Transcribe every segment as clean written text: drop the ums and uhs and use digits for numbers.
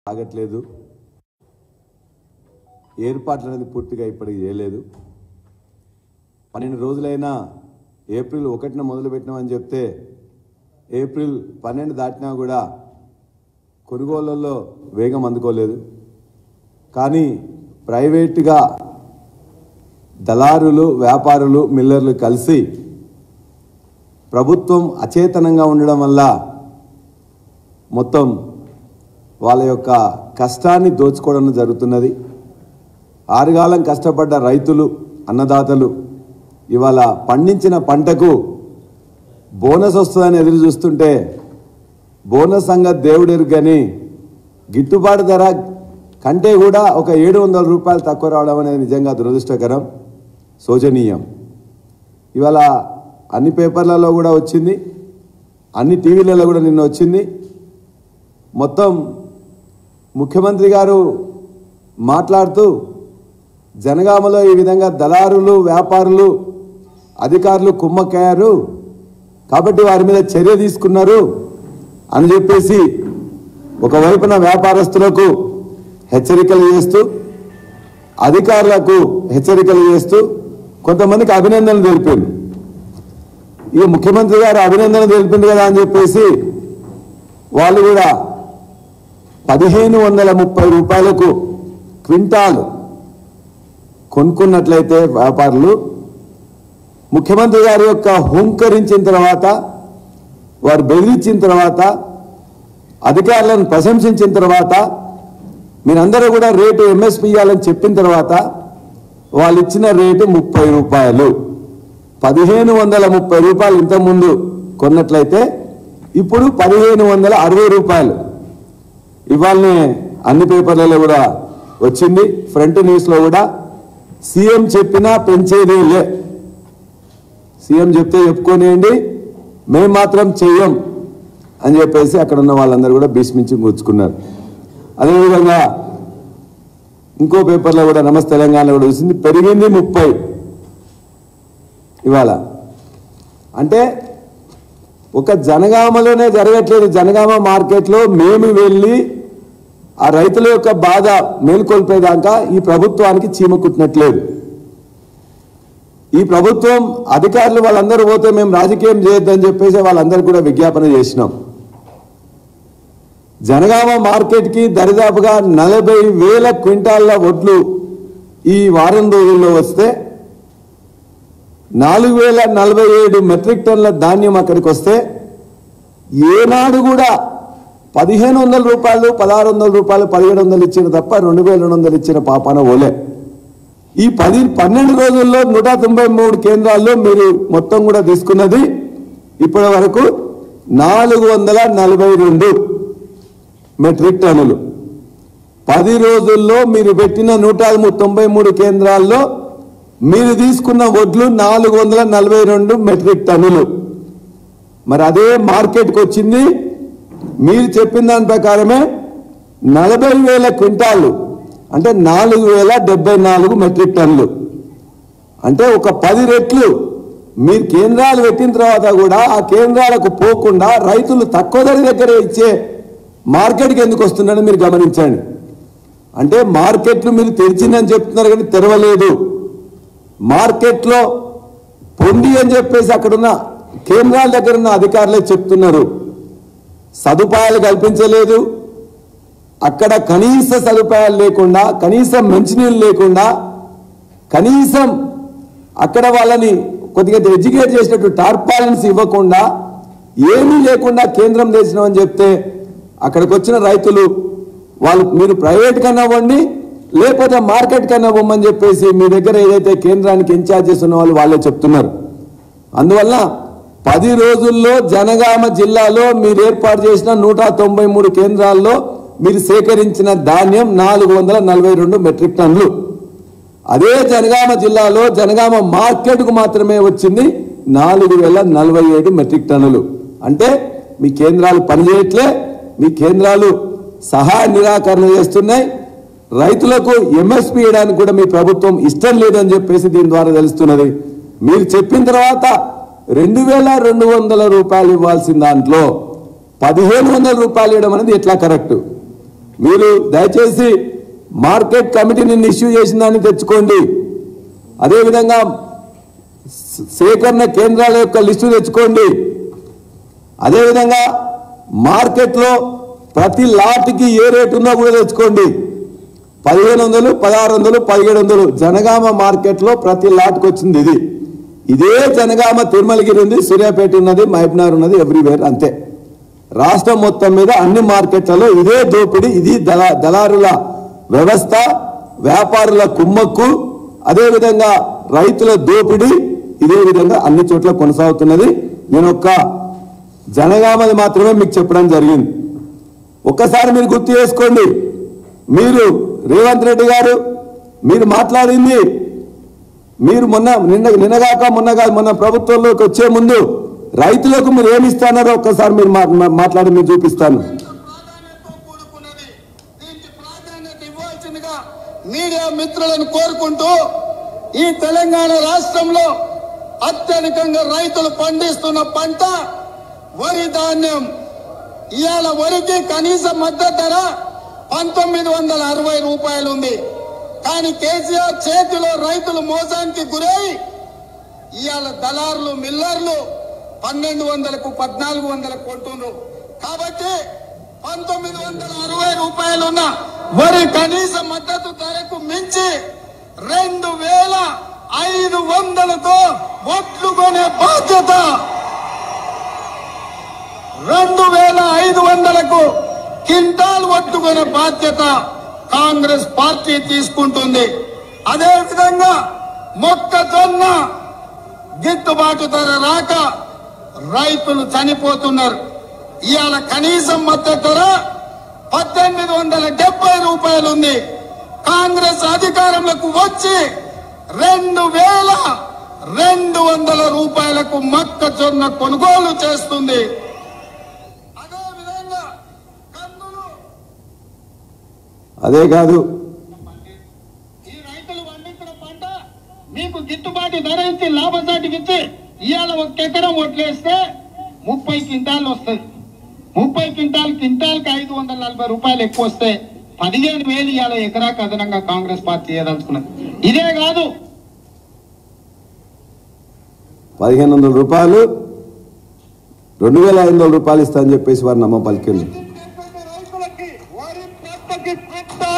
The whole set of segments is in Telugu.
ఆగట్లేదు. ఏర్పాట్లు అనేది పూర్తిగా ఇప్పటికి చేయలేదు. 12 రోజులైనా ఏప్రిల్ 1న మొదలుపెట్టినామని చెప్తే ఏప్రిల్ 12 దాటినా కూడా కొనుగోళ్లలో వేగం అందుకోలేదు. కానీ ప్రైవేటుగా దళారులు, వ్యాపారులు, మిల్లర్లు కలిసి ప్రభుత్వం అచేతనంగా ఉండడం వల్ల మొత్తం వాళ్ళ యొక్క కష్టాన్ని దోచుకోవడం జరుగుతున్నది. ఆరుగాలం కష్టపడ్డ రైతులు, అన్నదాతలు ఇవాళ పండించిన పంటకు బోనస్ వస్తుందని ఎదురు చూస్తుంటే బోనస్ సంగతి దేవుడెరుగని గిట్టుబాటు ధర కంటే కూడా ఒక 700 రూపాయలు తక్కువ రావడం అనేది నిజంగా దురదృష్టకరం, శోచనీయం. ఇవాళ అన్ని పేపర్లలో కూడా వచ్చింది, అన్ని టీవీలలో కూడా నిన్న వచ్చింది. మొత్తం ముఖ్యమంత్రి గారు మాట్లాడుతూ జనగామలో ఈ విధంగా దళారులు, వ్యాపారులు, అధికారులు కుమ్మక్కయ్యారు కాబట్టి వారి మీద చర్య తీసుకున్నారు అని చెప్పేసి ఒకవైపున వ్యాపారస్తులకు హెచ్చరికలు చేస్తూ, అధికారులకు హెచ్చరికలు చేస్తూ కొంతమందికి అభినందనలు తెలిపారు. ఇక ముఖ్యమంత్రి గారు అభినందనలు తెలిపింది కదా అని చెప్పేసి వాళ్ళు కూడా 1530 రూపాయలకు క్వింటాలు కొనుక్కున్నట్లయితే వ్యాపారులు ముఖ్యమంత్రి గారి యొక్క హుంకరించిన తర్వాత, వారు బెదిరించిన తర్వాత, అధికారులను ప్రశంసించిన తర్వాత, మీరందరూ కూడా రేటు ఎంఎస్పీ ఇవ్వాలని చెప్పిన తర్వాత వాళ్ళు ఇచ్చిన రేటు 30 రూపాయలు. 1530 రూపాయలు ఇంతకుముందు కొన్నట్లయితే ఇప్పుడు 1560 రూపాయలు. ఇవాళనే అన్ని పేపర్లలో కూడా వచ్చింది, ఫ్రంట్ న్యూస్లో కూడా. సీఎం చెప్పినా పెంచేదే లే, సీఎం చెప్తే చెప్పుకోనియండి, మేము మాత్రం చెయ్యం అని చెప్పేసి అక్కడ ఉన్న వాళ్ళందరూ కూడా భీష్మించి కూర్చుకున్నారు. అదేవిధంగా ఇంకో పేపర్లో కూడా నమస్తే తెలంగాణలో కూడా వచ్చింది, పెరిగింది 30 ఇవాళ. అంటే ఒక జనగామలోనే జరగట్లేదు, జనగామ మార్కెట్లో మేము వెళ్ళి ఆ రైతుల యొక్క బాధ మేల్కొల్పేదాకా ఈ ప్రభుత్వానికి చీమ కుట్టినట్లేదు. ఈ ప్రభుత్వం అధికారులు వాళ్ళందరూ పోతే మేము రాజకీయం చేయొద్దని చెప్పేసి వాళ్ళందరూ కూడా విజ్ఞాపన చేసినాం. జనగామ మార్కెట్కి దరిదాపుగా 40,000 క్వింటాళ్ల వడ్లు ఈ వారం రోజుల్లో వస్తే 4047 మెట్రిక్ టన్నుల ధాన్యం అక్కడికి వస్తే ఏనాడు కూడా 1500 రూపాయలు, 1600 రూపాయలు, 1700 ఇచ్చిన తప్ప 2200 ఇచ్చిన పాపాన ఓలే. ఈ 12 రోజుల్లో 193 కేంద్రాల్లో మీరు మొత్తం కూడా తీసుకున్నది ఇప్పటి వరకు 442 మెట్రిక్ టన్నులు. 10 రోజుల్లో మీరు పెట్టిన 193 కేంద్రాల్లో మీరు తీసుకున్న వడ్లు 442 మెట్రిక్ టన్నులు. మరి అదే మార్కెట్కి వచ్చింది మీరు చెప్పిన దాని ప్రకారమే 40,000 క్వింటాళ్ళు, అంటే 4074 మెట్రిక్ టన్నులు. అంటే ఒక 10 రెట్లు మీరు కేంద్రాలు పెట్టిన తర్వాత కూడా ఆ కేంద్రాలకు పోకుండా రైతులు తక్కువ ధర దగ్గర ఇచ్చే మార్కెట్కి ఎందుకు వస్తున్నారని మీరు గమనించండి. అంటే మార్కెట్లు మీరు తెరిచిందని చెప్తున్నారు కానీ తెరవలేదు. మార్కెట్లో పొండి అని చెప్పేసి అక్కడున్న కేంద్రాల దగ్గర ఉన్న అధికారులే చెప్తున్నారు. సదుపాయాలు కల్పించలేదు, అక్కడ కనీస సదుపాయాలు లేకుండా, కనీసం మంచినీళ్ళు లేకుండా, కనీసం అక్కడ వాళ్ళని కొద్దిగా ఎడ్యుకేట్ చేసినట్టు టార్పాలిన్స్ ఇవ్వకుండా, ఏమీ లేకుండా కేంద్రం తెచ్చినామని చెప్తే అక్కడికి వచ్చిన రైతులు వాళ్ళు మీరు ప్రైవేట్ కన్నా ఇవ్వండి లేకపోతే మార్కెట్ కన్నా ఇవ్వమని చెప్పేసి మీ దగ్గర ఏదైతే కేంద్రానికి ఇన్ఛార్జెస్ ఉన్న వాళ్ళే చెప్తున్నారు. అందువల్ల 10 రోజుల్లో జనగామ జిల్లాలో మీరు ఏర్పాటు చేసిన 193 కేంద్రాల్లో మీరు సేకరించిన ధాన్యం 442 మెట్రిక్ టన్నులు. అదే జనగామ జిల్లాలో జనగామ మార్కెట్కు మాత్రమే వచ్చింది 4047 మెట్రిక్ టన్నులు. అంటే మీ కేంద్రాలు పనిచేయట్లే, మీ కేంద్రాలు సహాయ నిరాకరణ చేస్తున్నాయి. రైతులకు ఎంఎస్పీ ఇవ్వడానికి కూడా మీ ప్రభుత్వం ఇష్టం లేదని చెప్పేసి దీని ద్వారా తెలుస్తున్నది. మీరు చెప్పిన తర్వాత 2200 రూపాయలు ఇవ్వాల్సిన దాంట్లో 1500 రూపాయలు ఇవ్వడం అనేది ఎట్లా కరెక్ట్? మీరు దయచేసి మార్కెట్ కమిటీని ఇష్యూ చేసిన దాన్ని తెచ్చుకోండి. అదేవిధంగా సేకరణ కేంద్రాల యొక్క లిస్టు తెచ్చుకోండి. అదేవిధంగా మార్కెట్లో ప్రతి లాట్కి ఏ రేటు ఉందో కూడా తెచ్చుకోండి. 1500, 1600, 1700 జనగామ మార్కెట్లో ప్రతి లాట్కి వచ్చింది ఇది. ఇదే జనగామ తిరుమలగిరి ఉంది, సూర్యాపేట ఉన్నది, మహబూబ్నగర్ ఉన్నది, ఎవ్రీవేర్ అంతే. రాష్ట్రం మొత్తం మీద అన్ని మార్కెట్లలో ఇదే దోపిడీ, ఇది దళారుల వ్యవస్థ, వ్యాపారుల కుమ్మక్కు, అదేవిధంగా రైతుల దోపిడీ ఇదే విధంగా అన్ని చోట్ల కొనసాగుతున్నది. నేను ఒక్క జనగామది మాత్రమే మీకు చెప్పడం జరిగింది. ఒక్కసారి మీరు గుర్తు చేసుకోండి. మీరు రేవంత్ రెడ్డి గారు మీరు మాట్లాడింది, మీరు మొన్న ప్రభుత్వంలోకి వచ్చే ముందు రైతులకు మీరు ఏమి ఇస్తారో ఒక్కసారి మీరు మాట్లాడి మీరు చూపిస్తాను. మీడియా మిత్రులను కోరుకుంటూ ఈ తెలంగాణ రాష్ట్రంలో అత్యధికంగా రైతులు పండిస్తున్న పంట వరి ధాన్యం. ఇవాళ వరికి కనీస మద్దతు ధర 1960 రూపాయలు ఉంది. కానీ కేసీఆర్ చేతిలో రైతులు మోసానికి గురై ఇవాళ దళారులు మిల్లర్లు 1200కు 1400 కొంటున్నారు. కాబట్టి 1960 రూపాయలు ఉన్న వరి కనీస మద్దతు ధరకు మించి 2500తో ఒట్లు కొనే బాధ్యత, 2500కు క్వింటాల్ ఒట్టుకునే బాధ్యత కాంగ్రెస్ పార్టీ తీసుకుంటుంది. అదేవిధంగా మొక్కజొన్న గిట్టుబాటు ధర రాక రైతులు చనిపోతున్నారు. ఇవాళ కనీసం మద్దతు ధర 1870 రూపాయలు ఉంది. కాంగ్రెస్ అధికారంలోకి వచ్చి 2200 రూపాయలకు మొక్కజొన్న కొనుగోలు చేస్తుంది. అదే కాదు, ఈ రైతులు పండించిన పంట మీకు గిట్టుబాటు ధర ఇచ్చి లాభసాటికి ఇచ్చి ఇవాళ 1 ఎకరం వడ్లేస్తే 30 క్వింటాలు వస్తుంది. 30 క్వింటాల్కి 540 రూపాయలు ఎక్కువ వస్తే 15,000 ఇవాళ ఎకరాకు అదనంగా కాంగ్రెస్ పార్టీ చేయదలుచుకున్నది. ఇదే కాదు, 1500 రూపాయలు 2500 రూపాయలు ఇస్తా అని చెప్పేసి వారు నమ్మ పలికింది.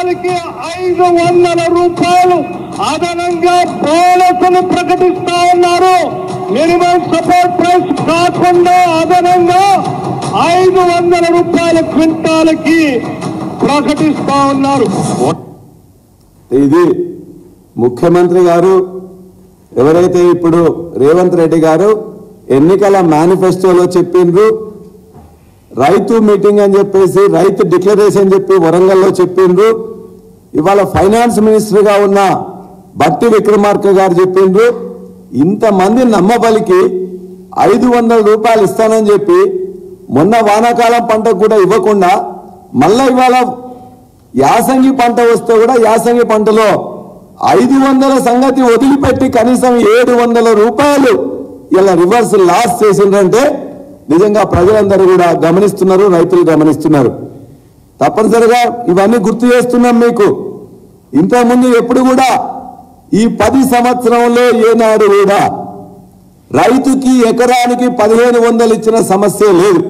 క్వింటాల్కి 500 రూపాయలు అదనంగా బోనస్ను ప్రకటిస్తా ఉన్నారు. మినిమం సపోర్ట్ ప్రైస్ కాకుండా అదనంగా 500 రూపాయల క్వింటాల్కి ప్రకటిస్తా ఉన్నారు. ఇది ముఖ్యమంత్రి గారు ఎవరైతే ఇప్పుడు రేవంత్ రెడ్డి గారు ఎన్నికల మేనిఫెస్టోలో చెప్పిండ్రు, రైతు మీటింగ్ అని చెప్పేసి రైతు డిక్లరేషన్ చెప్పి వరంగల్లో చెప్పిండ్రు. ఇవాళ ఫైనాన్స్ మినిస్టర్గా ఉన్న బట్టి విక్రమార్క గారు చెప్పిండ్రు. ఇంతమంది నమ్మబలికి 500 రూపాయలు ఇస్తానని చెప్పి మొన్న వానాకాలం పంటకు కూడా ఇవ్వకుండా మళ్ళా ఇవాళ యాసంగి పంట వస్తే కూడా యాసంగి పంటలో 500 సంగతి వదిలిపెట్టి కనీసం 700 రూపాయలు ఇలా రివర్స్ లాస్ చేసిండ్రంటే నిజంగా ప్రజలందరూ కూడా గమనిస్తున్నారు, రైతులు గమనిస్తున్నారు. తప్పనిసరిగా ఇవన్నీ గుర్తు చేస్తున్నాం మీకు. ఇంతకుముందు ఎప్పుడు కూడా ఈ 10 సంవత్సరంలో ఏనాడు కూడా రైతుకి ఎకరానికి 1500 ఇచ్చిన సమస్య లేదు.